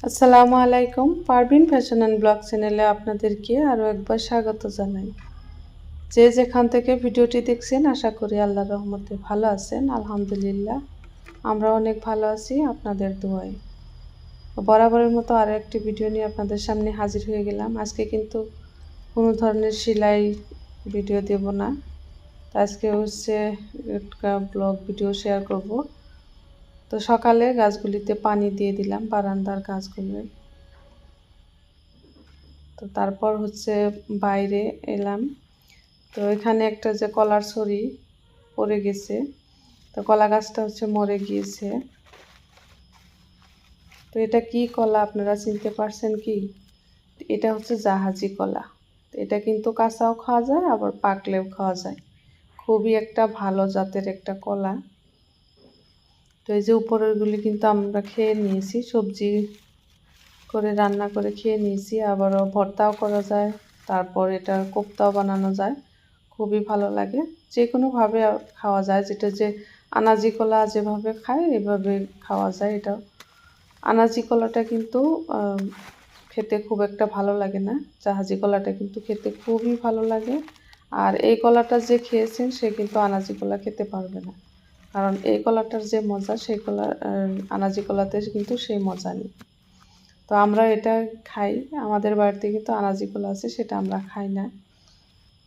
আসসালামু আলাইকুম। Parvin fashion and blog চ্যানেলে আপনাদেরকে আরও একবার স্বাগত জানাই। যে যেখান থেকে ভিডিওটি দেখছেন আশা করি আল্লাহর রহমতে ভালো আছেন। আলহামদুলিল্লাহ আমরা অনেক ভালো আছি আপনাদের দোয়ায়। বরাবরের মতো আরও একটি ভিডিও নিয়ে আপনাদের সামনে হাজির হয়ে গেলাম। আজকে কিন্তু কোনো ধরনের সেলাই ভিডিও দেব না, আজকে হচ্ছে একটা ব্লগ ভিডিও শেয়ার করব। তো সকালে গাছগুলিতে পানি দিয়ে দিলাম, বারান্দার গাছগুলোয়। তো তারপর হচ্ছে বাইরে এলাম। তো এখানে একটা যে কলার ছড়ি পড়ে গেছে, তো কলা গাছটা হচ্ছে মরে গিয়েছে। তো এটা কি কলা আপনারা চিনতে পারছেন কি? এটা হচ্ছে জাহাজি কলা। এটা কিন্তু কাঁচাও খাওয়া যায়, আবার পাকলেও খাওয়া যায়। খুবই একটা ভালো জাতের একটা কলা। তো এই যে উপরেরগুলি কিন্তু আমরা খেয়ে নিয়েছি, সবজি করে রান্না করে খেয়ে নিয়েছি, আবারও ভর্তাও করা যায়, তারপর এটা কোপ্তাও বানানো যায়। খুবই ভালো লাগে, যে কোনোভাবে খাওয়া যায়। যেটা যে আনাজি কলা যেভাবে খায় এভাবে খাওয়া যায়। এটা আনাজি কলাটা কিন্তু খেতে খুব একটা ভালো লাগে না, জাহাজি কলাটা কিন্তু খেতে খুবই ভালো লাগে। আর এই কলাটা যে খেয়েছেন সে কিন্তু আনাজি কলা খেতে পারবে না, কারণ এই কলাটার যে মজা সেই কলা আনাজি কলাতে কিন্তু সেই মজা নেই। তো আমরা এটা খাই, আমাদের বাড়িতে কিন্তু আনাজি কলা আছে, সেটা আমরা খাই না।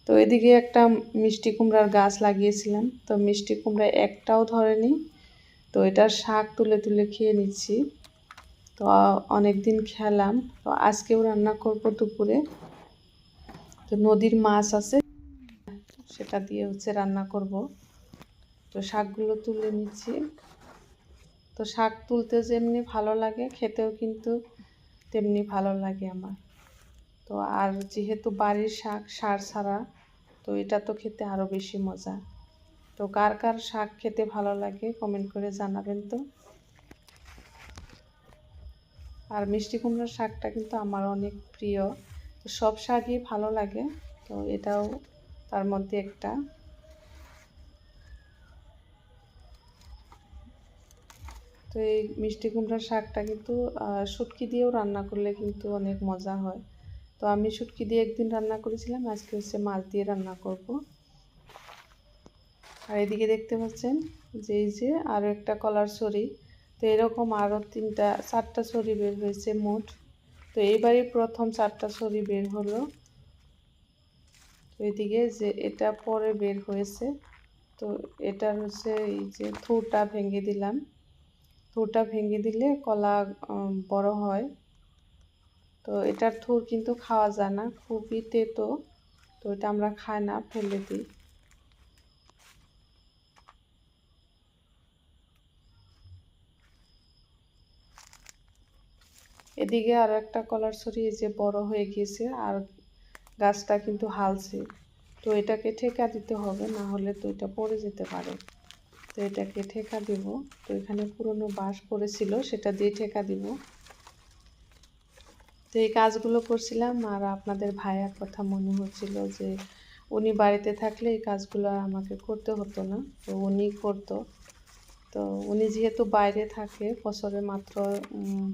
তো এদিকে একটা মিষ্টি কুমড়ার গাছ লাগিয়েছিলাম, তো মিষ্টি কুমড়া একটাও ধরেনি। তো এটার শাক তুলে তুলে খেয়ে নিচ্ছি। তো অনেক দিন খেলাম, তো আজকেও রান্না করব দুপুরে। তো নদীর মাছ আছে, সেটা দিয়ে হচ্ছে রান্না করব। তো শাকগুলো তুলে নিচ্ছি। তো শাক তুলতে যেমনি ভালো লাগে, খেতেও কিন্তু তেমনি ভালো লাগে আমার। তো আর যেহেতু বাড়ির শাক সার ছাড়া, তো এটা তো খেতে আরও বেশি মজা। তো কার কার শাক খেতে ভালো লাগে কমেন্ট করে জানাবেন তো। আর মিষ্টি কুমড়ার শাকটা কিন্তু আমার অনেক প্রিয়। তো সব শাকই ভালো লাগে, তো এটাও তার মধ্যে একটা। তো এই মিষ্টি কুমড়ার শাকটা কিন্তু শুটকি দিয়েও রান্না করলে কিন্তু অনেক মজা হয়। তো আমি শুটকি দিয়ে একদিন রান্না করেছিলাম, আজকে হচ্ছে মাছ দিয়ে রান্না করব। আর এদিকে দেখতে পাচ্ছেন যে এই যে আরও একটা কলার ছড়ি। তো এরকম আরও 4টা ছড়ি বের হয়েছে মোট। তো এইবারই প্রথম 4টা ছড়ি বের হলো। তো এদিকে যে এটা পরে বের হয়েছে, তো এটার হচ্ছে এই যে থুটা ভেঙে দিলাম। থুটা ভেঙে দিলে কলা বড় হয়। তো এটার থুর কিন্তু খাওয়া যায় না, খুবই তেতো। তো এটা আমরা খাই না, ফেলে দিই। এদিকে আরও একটা কলার ছড়ি যে বড় হয়ে গিয়েছে, আর গাছটা কিন্তু হালছে। তো এটাকে ঠেকা দিতে হবে, না হলে তো এটা পড়ে যেতে পারে। তো এটাকে ঠেকা দিব। তো এখানে পুরনো বাঁশ পড়েছিল, সেটা দিয়ে ঠেকা দিব। তো এই কাজগুলো করছিলাম, আর আপনাদের ভাইয়ার কথা মনে হচ্ছিল যে উনি বাড়িতে থাকলে এই কাজগুলো আর আমাকে করতে হতো না, তো উনি করতো। তো উনি যেহেতু বাইরে থাকে, বছরে মাত্র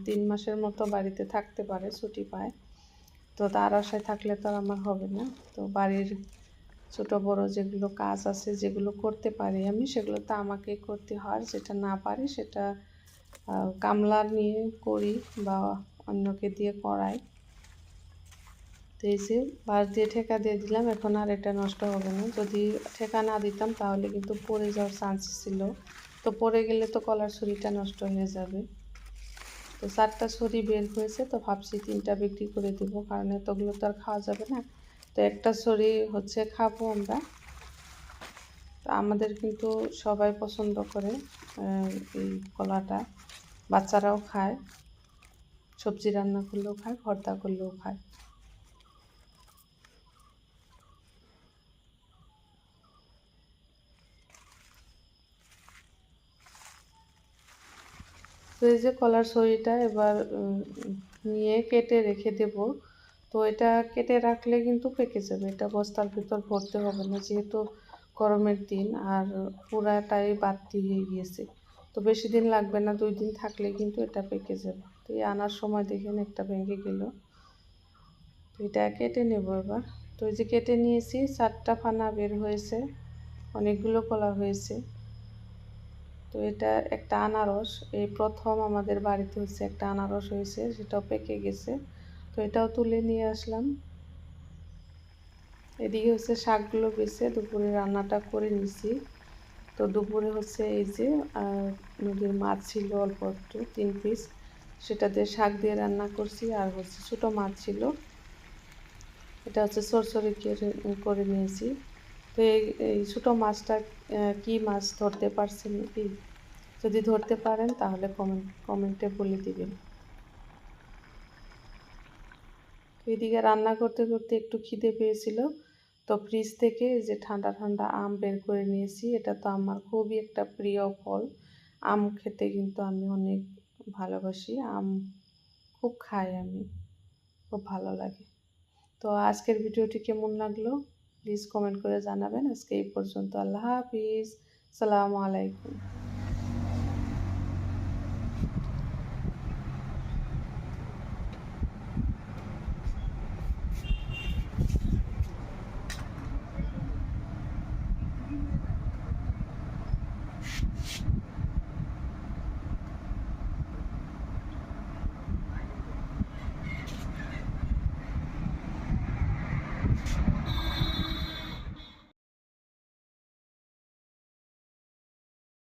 3 মাসের মতো বাড়িতে থাকতে পারে, ছুটি পায়। তো তার আশায় থাকলে তো আর আমার হবে না। তো বাড়ির ছোট বড় যেগুলো কাজ আছে, যেগুলো করতে পারি আমি, সেগুলো তো আমাকেই করতে হয়। যেটা না পারি সেটা কামলা নিয়ে করি বা অন্যকে দিয়ে করাই। তো এই যে বাঁশ দিয়ে ঠেকা দিয়ে দিলাম, এখন আর এটা নষ্ট হবে না। যদি ঠেকা না দিতাম তাহলে কিন্তু পড়ে যাওয়ার চান্স ছিল। তো পড়ে গেলে তো কলার ছড়িটা নষ্ট হয়ে যাবে। তো 4টা ছড়ি বের হয়েছে, তো ভাবছি 3টা বিক্রি করে দেব, কারণ এতগুলো তো আর খাওয়া যাবে না। তো একটা ছড়ি হচ্ছে খাবো আমরা। তো আমাদের কিন্তু সবাই পছন্দ করে এই কলাটা, বাচ্চারাও খায়, সবজি রান্না করলেও খায়, ভর্তা করলেও খায়। তো এই যে কলার ছড়িটা এবার নিয়ে কেটে রেখে দেব। তো এটা কেটে রাখলে কিন্তু পেকে যাবে, এটা বস্তার ভিতর ভরতে হবে না, যেহেতু গরমের দিন আর পুরাটাই বাড়তি হয়ে গিয়েছে। তো বেশি দিন লাগবে না, 2 দিন থাকলে কিন্তু এটা পেকে যাবে। তো এই আনার সময় দেখেন একটা ভেঙে গেল। তো এটা কেটে নেব এবার। তো এই যে কেটে নিয়েছি, 4টা ফানা বের হয়েছে, অনেকগুলো কলা হয়েছে। তো এটা একটা আনারস, এই প্রথম আমাদের বাড়িতে হচ্ছে একটা আনারস হয়েছে, সেটাও পেকে গেছে। তো এটাও তুলে নিয়ে আসলাম। এদিকে হচ্ছে শাকগুলো বেছে দুপুরে রান্নাটা করে নিছি। তো দুপুরে হচ্ছে এই যে নদীর মাছ ছিল অল্প একটু 3 পিস, সেটা দিয়ে শাক দিয়ে রান্না করছি। আর হচ্ছে ছোটো মাছ ছিল, এটা হচ্ছে সরসরি করে নিয়েছি। তো এই ছোটো মাছটা কি মাছ ধরতে পারছেন নাকি? যদি ধরতে পারেন তাহলে কমেন্টে বলে দিবেন। তো এদিকে রান্না করতে করতে একটু খিদে পেয়েছিল, তো ফ্রিজ থেকে এই যে ঠান্ডা ঠান্ডা আম বের করে নিয়েছি। এটা তো আমার খুবই একটা প্রিয় ফল। আম খেতে কিন্তু আমি অনেক ভালোবাসি, আম খুব খাই আমি, খুব ভালো লাগে। তো আজকের ভিডিওটি কেমন লাগলো প্লিজ কমেন্ট করে জানাবেন। আজকে এই পর্যন্ত। আল্লাহ হাফিজ, সালামু আলাইকুম।